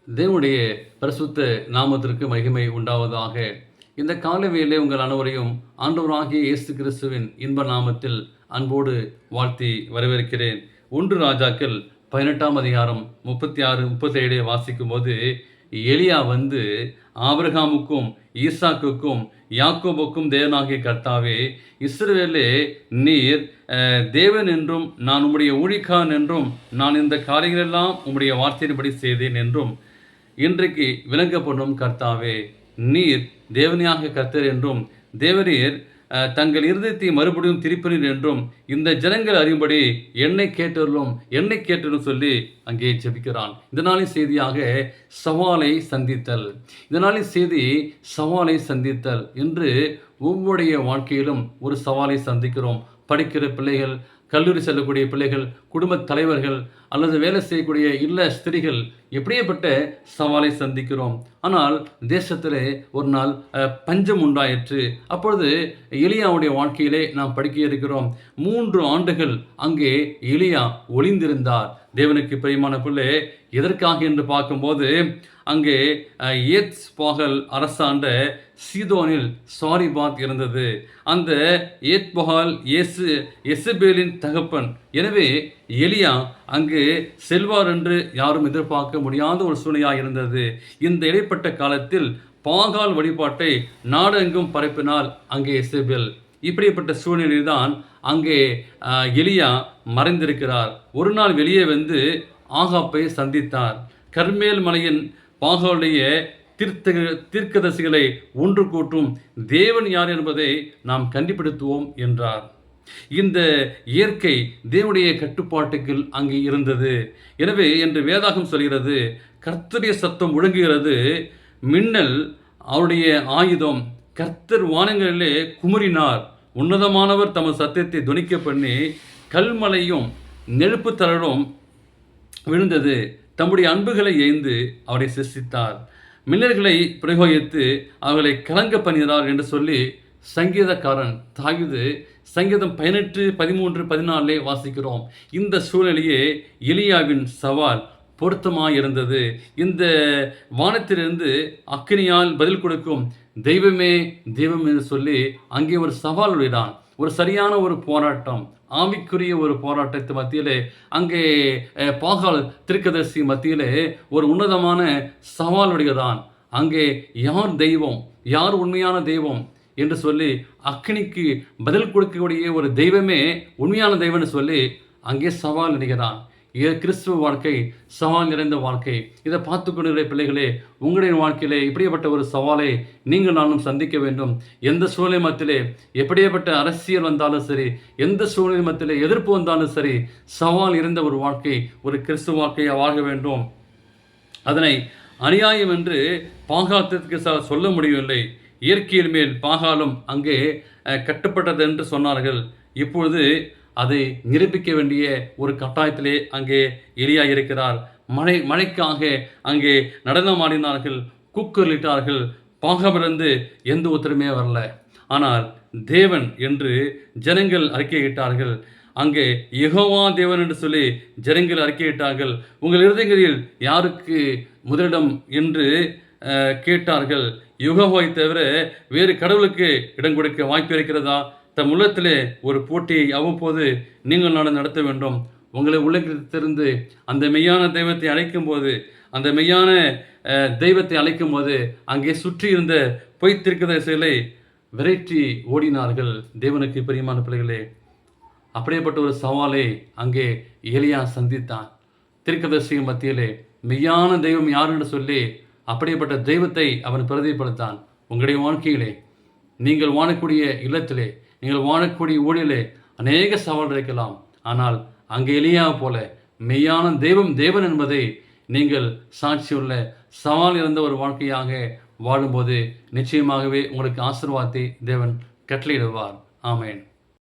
தேவனுடைய பரிசுத்த நாமத்திற்கு மகிமை உண்டாவதாக. இந்த காலவேளை உங்கள் அனைவரையும் ஆண்டவராகிய இயேசு கிறிஸ்துவின் இன்ப நாமத்தில் அன்போடு வாழ்த்தி வரவேற்கிறேன். 1 ராஜாக்கள் 18ஆம் அதிகாரம் 36, 37 வாசிக்கும் போது, எலியா வந்து ஆபிரகாமுக்கும் ஈசாக்குக்கும் யாக்கோபுக்கும் தேவனாகிய கர்த்தாவே, இஸ்ரவேலே நீர் தேவன் என்றும் நான் உம்முடைய ஊழியக்காரன் என்றும் நான் இந்த காரியங்களெல்லாம் உம்முடைய வார்த்தையின்படி செய்தேன் என்றும் இன்றைக்கு விளங்கப்படும் கர்த்தாவே, நீர் தேவனியாக கர்த்தர் என்றும் தேவரீர் தங்கள் இருதயத்தை மறுபடியும் திருப்பினீர் என்றும் இந்த ஜனங்கள் அறியும்படி என்னை கேட்டரும் சொல்லி அங்கே ஜெபிக்கிறான். இதனாலே செய்தியாக சவாலை சந்தித்தல். இதனாலே செய்தி சவாலை சந்தித்தல் என்று ஒவ்வொருடைய வாழ்க்கையிலும் ஒரு சவாலை சந்திக்கிறோம். படிக்கிற பிள்ளைகள், கல்லூரி செல்லக்கூடிய பிள்ளைகள், குடும்ப தலைவர்கள் அல்லது வேலை செய்யக்கூடிய இல்ல ஸ்திரிகள் எப்படியேப்பட்ட சவாலை சந்திக்கிறோம். ஆனால் தேசத்திலே ஒரு நாள் பஞ்சம் உண்டாயிற்று. அப்பொழுது எலியாவுடைய வாழ்க்கையிலே நாம் படிக்க இருக்கிறோம். 3 ஆண்டுகள் அங்கே எலியா ஒளிந்திருந்தார். தேவனுக்கு பிரியமான பிள்ளை, எதற்காக என்று பார்க்கும்போது, அங்கே ஏத்ஸ் பாகல் அரசாண்ட சீதோனில் சாரிபாத் இருந்தது. அந்த ஏத்பகால் எசபேலின் தகப்பன். எனவே எலியா அங்கு செல்வார் என்று யாரும் எதிர்பார்க்க முடியாத ஒரு சூழ்நிலையாக இருந்தது. இந்த இடைப்பட்ட காலத்தில் பாகால் வழிபாட்டை நாடெங்கும் பரப்பினால் அங்கே எசபேல். இப்படிப்பட்ட சூழ்நிலையில் தான் அங்கே எலியா மறைந்திருக்கிறார். ஒரு நாள் வெளியே வந்து ஆகாப்பை சந்தித்தார். கர்மேல் மலையின் பாகாலுடைய தீர்க்கதரிசிகளை ஒன்று கூட்டும் தேவன் யார் என்பதை நாம் கண்டுபிடித்துவோம் என்றார். இந்த இயற்கை தேவனுடைய கட்டுப்பாட்டுக்கு அங்கே இருந்தது. எனவே என்று வேதாகம் சொல்கிறது, கர்த்தருடைய சத்தம் முழங்குகிறது, மின்னல் அவருடைய ஆயுதம். கர்த்தர் வானங்களிலே குமுறினார். உன்னதமானவர் தமது சத்தியத்தை துணிக்க பண்ணி கல்மலையும் நெருப்பு தரலும் விழுந்தது. தம்முடைய அன்புகளை ஏய்ந்து அவரை சிருஷ்டித்தார். மின்னல்களை பிரயோகித்து அவர்களை கலங்க பண்ணினார் என்று சொல்லி சங்கீதக்காரன் தாவீது சங்கீதம் 18, 13, 14 வாசிக்கிறோம். இந்த சூழ்நிலையே எலியாவின் சவால் பொருத்தமாயிருந்தது. இந்த வானத்திலிருந்து அக்கினியால் பதில் கொடுக்கும் தெய்வமே தெய்வம் என்று சொல்லி அங்கே ஒரு சவால் விடுகிறான். ஒரு சரியான ஒரு போராட்டம், ஆவிக்குரிய ஒரு போராட்டத்து மத்தியிலே அங்கே பாகால் தீர்க்கதரிசி மத்தியிலே ஒரு உன்னதமான சவால் விடுகிறான். அங்கே யார் தெய்வம், யார் உண்மையான தெய்வம் என்று சொல்லி அக்கினிக்கு பதில் கொடுக்கக்கூடிய ஒரு தெய்வமே உண்மையான தெய்வம்னு சொல்லி அங்கே சவால் விடுகிறான். கிறிஸ்துவ வாழ்க்கை சவால் நிறைந்த வாழ்க்கை. இதை பார்த்து கொண்டிருக்கிற பிள்ளைகளே, உங்களுடைய வாழ்க்கையிலே இப்படிப்பட்ட ஒரு சவாலை நீங்கள் நானும் சந்திக்க வேண்டும். எந்த சூழ்நிலை மத்தியிலே எப்படியேப்பட்ட அரசியல் வந்தாலும் சரி, எந்த சூழ்நிலை மத்தியிலே எதிர்ப்பு வந்தாலும் சரி, சவால் இருந்த ஒரு வாழ்க்கை, ஒரு கிறிஸ்துவ வாழ்க்கையை வாழ வேண்டும். அதனை அநியாயம் என்று பாகாலத்திற்கு சொல்ல முடியவில்லை. இயற்கையின் மேல் பாகாலும் அங்கே கட்டுப்பட்டது என்று சொன்னார்கள். இப்பொழுது அதை நிரூபிக்க வேண்டிய ஒரு கட்டாயத்திலே அங்கே எலியா இருக்கிறார். மழைக்காக அங்கே நடனமாடினார்கள், கூக்குரலிட்டார்கள். பாகமிருந்து எந்த உத்தரமே வரல. ஆனால் தேவன் என்று ஜனங்கள் அறிக்கையிட்டார்கள். அங்கே யெகோவா தேவன் என்று சொல்லி ஜனங்கள் அறிக்கையிட்டார்கள். உங்கள் இருதயங்களில் யாருக்கு முதலிடம் என்று கேட்டார்கள். யெகோவாவை தவிர வேறு கடவுளுக்கு இடம் கொடுக்க வாய்ப்பு இருக்கிறதா? தம் உள்ளத்திலே ஒரு போட்டியை அவ்வப்போது நீங்கள் நான் நடத்த வேண்டும். உங்களை உள்ளத்திலிருந்து அந்த மெய்யான தெய்வத்தை அழைக்கும் போது, அந்த மெய்யான தெய்வத்தை அழைக்கும் போது அங்கே சுற்றி இருந்த பொய் தீர்க்கதரிசிகளை விரட்டி ஓடினார்கள். தேவனுக்கு பிரியமான பிள்ளைகளே, அப்படியேப்பட்ட ஒரு சவாலை அங்கே எலியா சந்தித்தான். தீர்க்கதரிசியின் மத்தியிலே மெய்யான தெய்வம் யார் என்று சொல்லி அப்படியேப்பட்ட தெய்வத்தை அவன் பிரதிபலித்தான். உங்களுடைய வாழ்க்கையிலே, நீங்கள் வாழக்கூடிய இல்லத்திலே, நீங்கள் வாழக்கூடிய ஊழிலே அநேக சவால் இருக்கலாம். ஆனால் அங்கே எலியா போல மெய்யான தெய்வம் தேவன் என்பதை நீங்கள் சாட்சியுள்ள சவால் இருந்த ஒரு வாழ்க்கையாக வாழும்போது நிச்சயமாகவே உங்களுக்கு ஆசீர்வாதத்தை தேவன் கட்டளையிடுவார். ஆமென்.